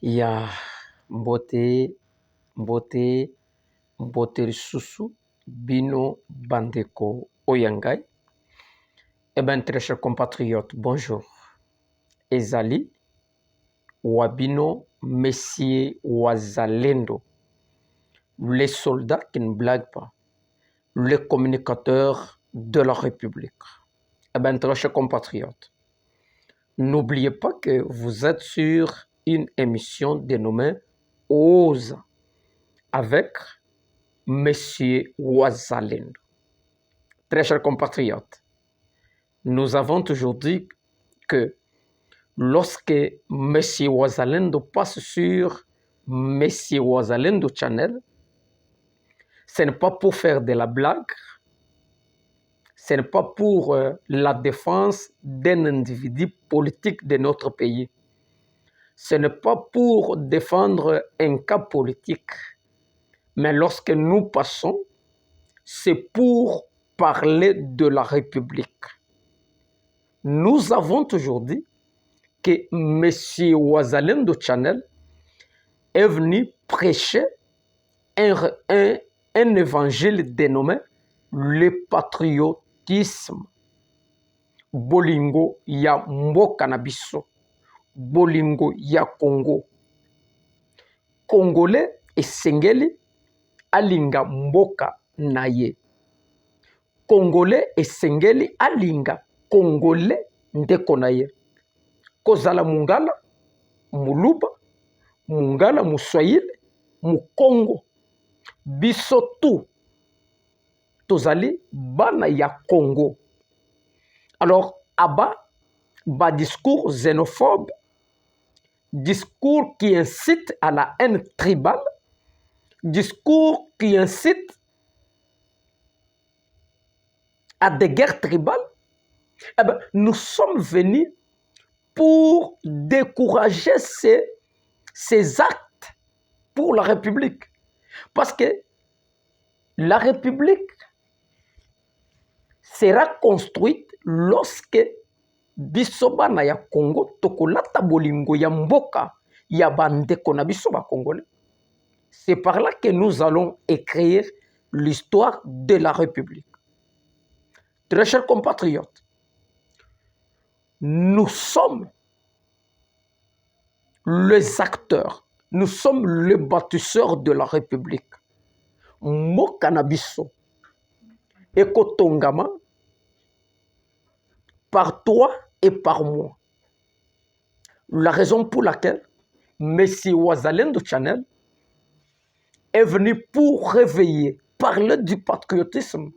Ya mbote mbote mbote lisusu bino bandeko oyangai. Eh bien, très chers compatriotes, bonjour. Ezali Wabino Messier Wazalendo, les soldats qui ne blaguent pas, les communicateurs de la République. Eh bien, très chers compatriotes, n'oubliez pas que vous êtes sur une émission dénommée Ose avec Monsieur Wazalendo. Très chers compatriotes, nous avons toujours dit que lorsque Monsieur Wazalendo passe sur Monsieur Wazalendo Channel, ce n'est pas pour faire de la blague, ce n'est pas pour la défense d'un individu politique de notre pays, ce n'est pas pour défendre un cas politique, mais lorsque nous passons, c'est pour parler de la République. Nous avons toujours dit que M. Wazalendo Channel est venu prêcher un évangile dénommé le patriotisme. Bolingo ya mboka na biso, bolingo ya Congo. Congolais esengeli alinga mboka na ye. Congolais esengeli alinga Congolais ndeko na ye. Kozala mungala, muluba, mungala, muswahili, mukongo. Biso tu tozali bana ya Congo. Alors, aba, ba discours xénophobe, discours qui incite à la haine tribale, discours qui incite à des guerres tribales, eh bien, nous sommes venus pour décourager ces actes pour la République. Parce que la République sera construite lorsque bisoba na ya Congo tokolata bolingo ya mboka ya bandeko na bisoba congolais. C'est par là que nous allons écrire l'histoire de la République. Très chers compatriotes, nous sommes les acteurs, nous sommes les bâtisseurs de la République. Mboka na biso ekotongama par toi et par moi. La raison pour laquelle M. Wazalendo Channel est venu pour réveiller, parler du patriotisme.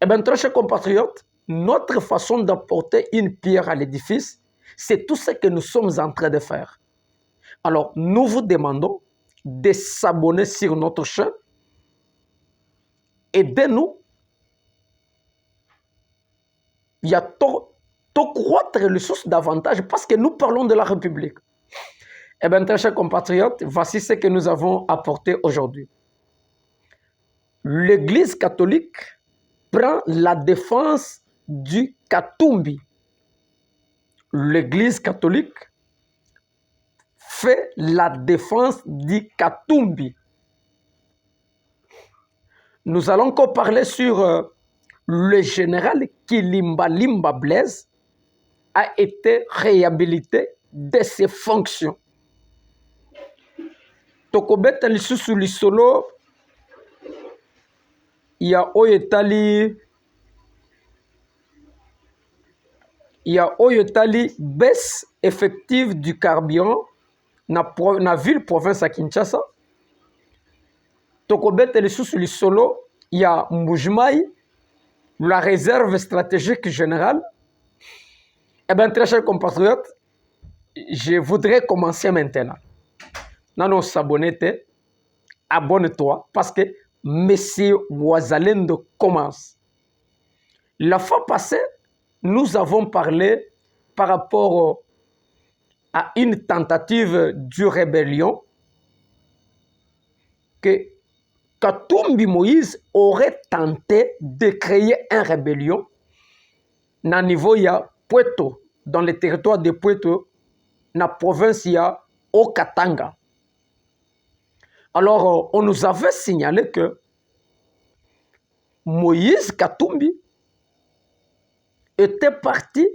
Eh bien, très chers compatriotes, notre façon d'apporter une pierre à l'édifice, c'est tout ce que nous sommes en train de faire. Alors, nous vous demandons de s'abonner sur notre chaîne. Aidez-nous. Il y a tout croître les sources davantage parce que nous parlons de la République. Eh bien, très chers compatriotes, voici ce que nous avons apporté aujourd'hui. L'Église catholique prend la défense du Katumbi. L'Église catholique fait la défense du Katumbi. Nous allons encore parler sur le général Kilimba Limba Blaise a été réhabilité de ses fonctions. Tokobeta lisusu lisolo ya oyetali baisse effective du carburant na ville province à Kinshasa. Tokobeta lisusu lisolo ya Mbujimai, la réserve stratégique générale. Eh bien, très chers compatriotes, je voudrais commencer maintenant. Non, s'abonner, abonne-toi parce que Monsieur Wazalendo commence. La fois passée, nous avons parlé par rapport à une tentative de rébellion que Katumbi Moïse aurait tenté de créer une rébellion dans le niveau de Puerto, dans le territoire de Puerto, na province ya Okatanga. Alors, on nous avait signalé que Moïse Katumbi était parti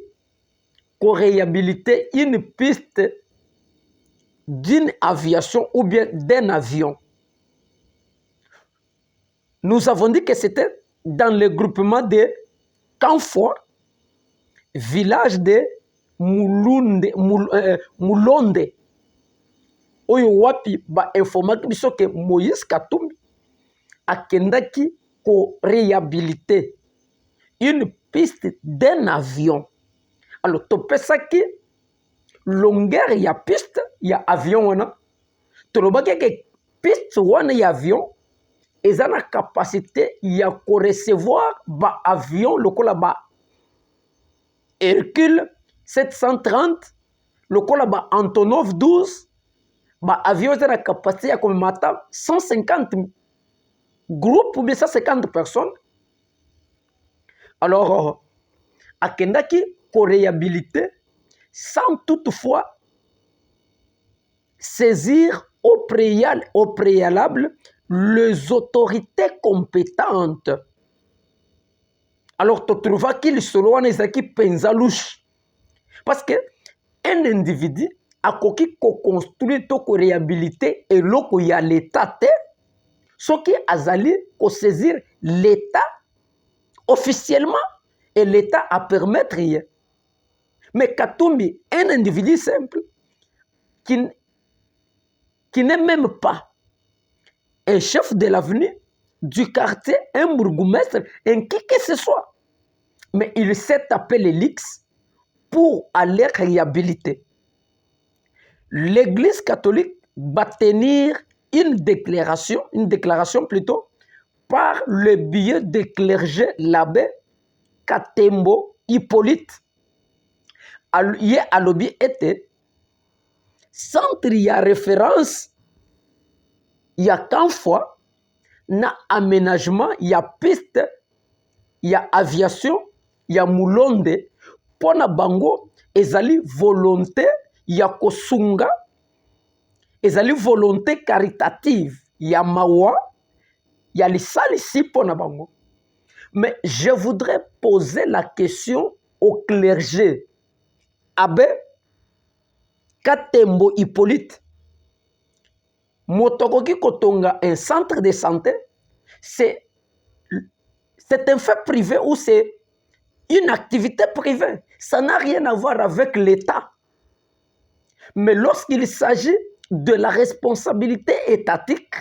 pour réhabiliter une piste d'une aviation ou bien d'un avion. Nous avons dit que c'était dans le groupement de Kanfwa, village de Mulonde. Oyo wapi ba informaki biso ke Moïse Katumbi akendaki ko réhabiliter une piste d'un avion. Alors topesaki longueur ya piste ya avion wana, tolobaki ke piste wana ya avion eza na capacité ya ko recevoir ba avion lokola ba Hercule 730, lokola ba Antonov 12, ba avion eza na capacité ya komemata 150 groupes ou bien 150 personnes. Alors akendaki ko réhabiliter sans toutefois saisir au préalable les autorités compétentes. Alors tu trouves qu'il solo wana ezaki penza louche, parce que un individu akoki ko construire to ko réhabiliter eloko ya l'état te soki azali ko saisir l'état officiellement et l'état a permettre. Mais Katumbi, un individu simple qui n'est même pas un chef de l'avenue, du quartier, un bourgmestre, un qui que ce soit, mais il s'est appelé l'X pour aller réhabiliter. L'Église catholique va tenir une déclaration plutôt, par le biais de clergé l'abbé Katembo Hippolyte. Ye alobi était centre ya référence ya Kanfwa na aménagement ya piste ya aviation ya Mulonde pona bango ezali volonté ya kosunga, ezali volonté caritative ya mawa ya lisalisi pona bango. Mais je voudrais poser la question au clergé. Abbé Katembo Hippolyte, motokoki kotonga un centre de santé, c'est un fait privé ou c'est une activité privée. Ça n'a rien à voir avec l'État. Mais lorsqu'il s'agit de la responsabilité étatique,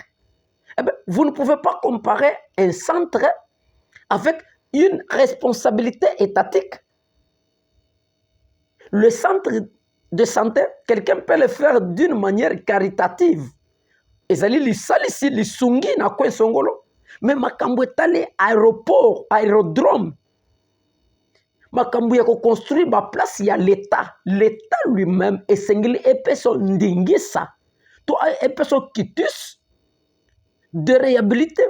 eh bien, vous ne pouvez pas comparer un centre avec une responsabilité étatique. Le centre de santé, quelqu'un peut le faire d'une manière caritative. Ezali lisalisi lisungi na kwe songolo. Mais makambo etali aéroport, aérodrome. Makambo ya ko construire ba place ya l'État. L'État lui-même esengeli epeso ndingisa. To epeso kitus de réhabiliter.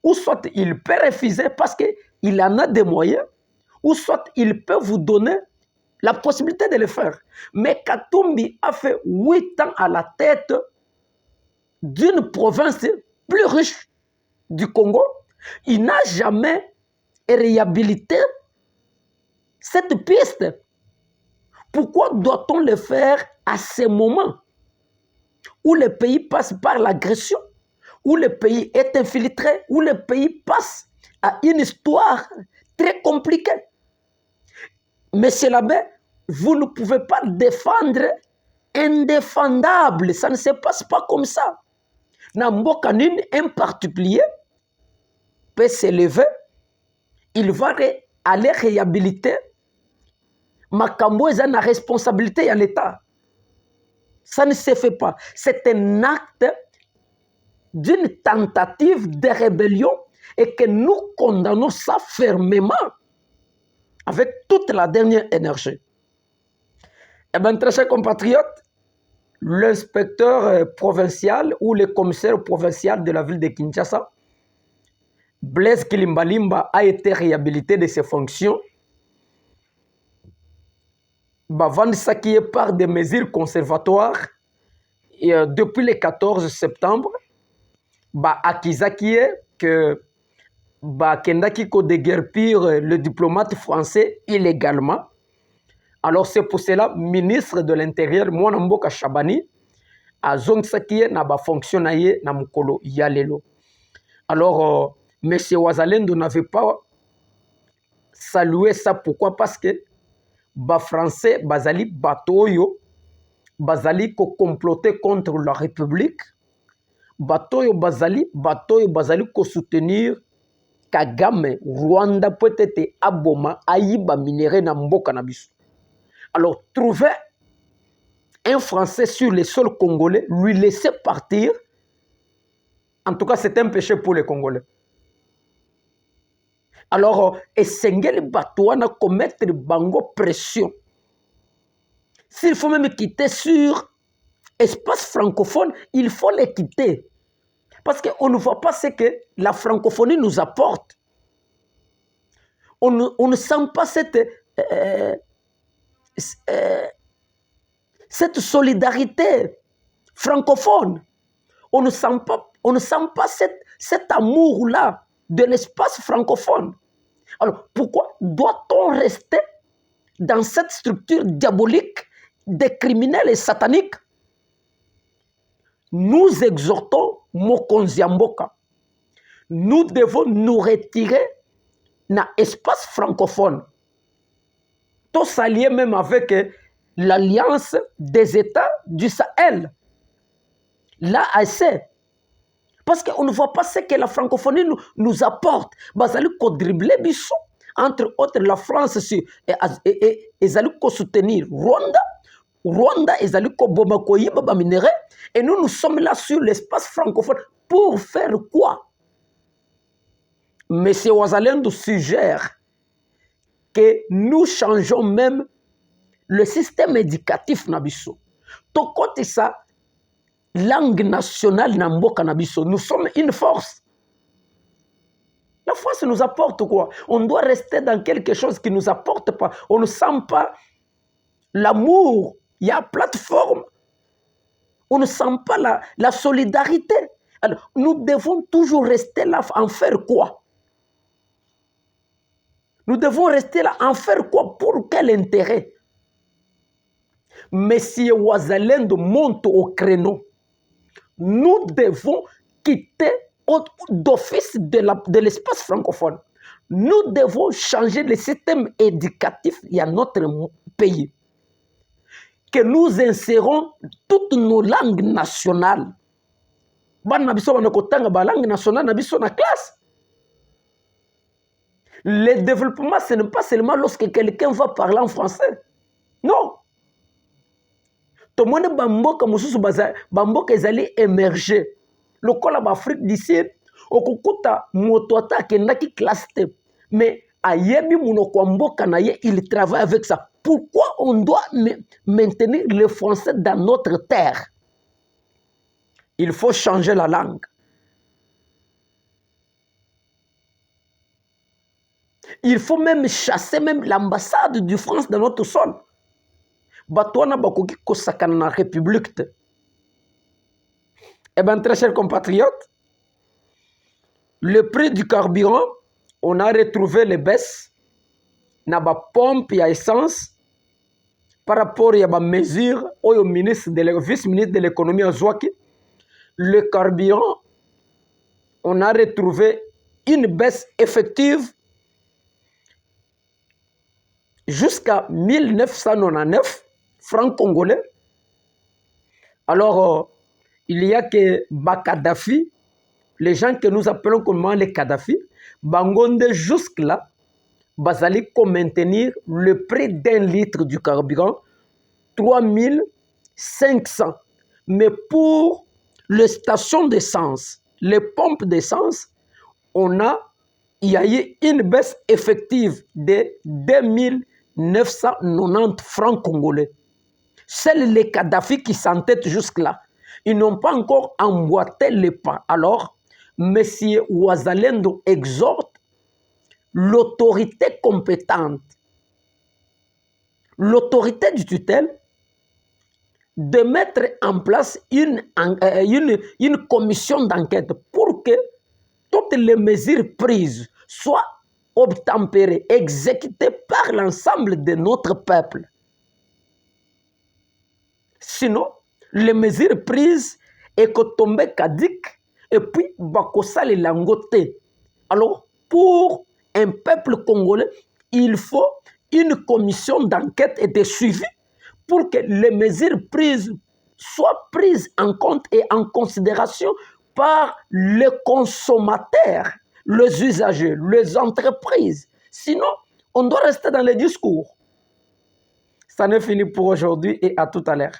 Ou soit il peut refuser parce qu'il en a des moyens, ou soit il peut vous donner la possibilité de le faire. Mais Katumbi a fait 8 ans à la tête d'une province plus riche du Congo. Il n'a jamais réhabilité cette piste. Pourquoi doit-on le faire à ce moment où le pays passe par l'agression, où le pays est infiltré, où le pays passe à une histoire très compliquée? Monsieur l'abbé, vous ne pouvez pas défendre indéfendable. Ça ne se passe pas comme ça. Nambokanine, un particulier, peut s'élever, il va aller réhabiliter. Makambo est la responsabilité à l'État. Ça ne se fait pas. C'est un acte d'une tentative de rébellion et que nous condamnons ça fermement avec toute la dernière énergie. Eh bien, très chers compatriotes, l'inspecteur provincial ou le commissaire provincial de la ville de Kinshasa, Blaise Kilimbalimba, a été réhabilité de ses fonctions. bavandisaki par des mesures conservatoires et, depuis le 14 septembre akizaki que bakendaki kodeguerpir le diplomate français illégalement. Alors c'est pour cela ministre de l'Intérieur Mwana Mboka Shabani azongisaki ye na bafonction na ye na mukolo ya lelo. Alors monsieur Wazalendo n'avait pas salué ça. Pourquoi? Parce que ba français bazali batoyo bazali ko comploter contre la République, batoyo bazali ko soutenir Kagame. Rwanda peut-être aboma ayiba minéré na mboka na biso. Alors trouver un Français sur le sol congolais, lui laisser partir, en tout cas c'est un péché pour les Congolais. Alors, Essengeli Batouana commettre bango pression. S'il faut même quitter sur espace francophone, il faut les quitter. Parce qu'on ne voit pas ce que la francophonie nous apporte. On ne sent pas cette solidarité francophone. On ne sent pas cet amour-là de l'espace francophone. Alors, pourquoi doit-on rester dans cette structure diabolique des criminels et sataniques? Nous exhortons Mokonzi Mboka. Nous devons nous retirer dans l'espace francophone. Tous s'allier même avec l'Alliance des États du Sahel, l'AAC. Parce qu'on ne voit pas ce que la francophonie nous apporte. Bazali ko dribbler biso, entre autres la France et ezali ko soutenir Rwanda ezali ko boma ko yiba ba minéré, et nous sommes là sur l'espace francophone pour faire quoi? Monsieur Wazalendo suggère que nous changeons même le système éducatif nabiso. Tokote ça langue nationale na mboka na biso. Nous sommes une force. La force nous apporte quoi? On doit rester dans quelque chose qui ne nous apporte pas. On ne sent pas l'amour. Il y a plateforme. On ne sent pas la solidarité. Alors, nous devons toujours rester là en faire quoi? Nous devons rester là en faire quoi? Pour quel intérêt? Monsieur Wazalendo monte au créneau. Nous devons quitter d'office de l'espace francophone. Nous devons changer le système éducatif dans notre pays. Que nous insérons toutes nos langues nationales. Langue nationale na classe. Le développement, ce n'est pas seulement lorsque quelqu'un va parler en français. Non. Tout le monde bamboka mususu bamboka ezali émerger. Le col d'Afrique d'ici, okukuta moto atakendaki classe te. Mais ayebi munoko mboka na ye, il travaille avec ça. Pourquoi on doit maintenir le français dans notre terre? Il faut changer la langue. Il faut même chasser même l'ambassade du France dans notre sol. Batouana bakoki kosakana na République. Eh bien, très chers compatriotes, le prix du carburant, on a retrouvé les baisses na ba pompe ya essence par rapport à la mesure au vice-ministre de l'économie Azwaki. Le carburant, on a retrouvé une baisse effective jusqu'à 1999 francs congolais. Alors, il y a que Kadhafi, les gens que nous appelons comment les Kadhafi, Bangonde jusque-là, Bazali pour maintenir le prix d'un litre du carburant, 3500. Mais pour les stations d'essence, les pompes d'essence, il y a eu une baisse effective de 2990 francs congolais. Seuls les Kadhafi qui s'entêtent jusque-là, ils n'ont pas encore emboîté les pas. Alors, M. Wazalendo exhorte l'autorité compétente, l'autorité du tutelle de mettre en place une commission d'enquête pour que toutes les mesures prises soient obtempérées, exécutées par l'ensemble de notre peuple. Sinon, les mesures prises et que tombent caduques et puis bakosa les langotés. Alors, pour un peuple congolais, il faut une commission d'enquête et de suivi pour que les mesures prises soient prises en compte et en considération par les consommateurs, les usagers, les entreprises. Sinon, on doit rester dans les discours. Ça n'est fini pour aujourd'hui et à tout à l'heure.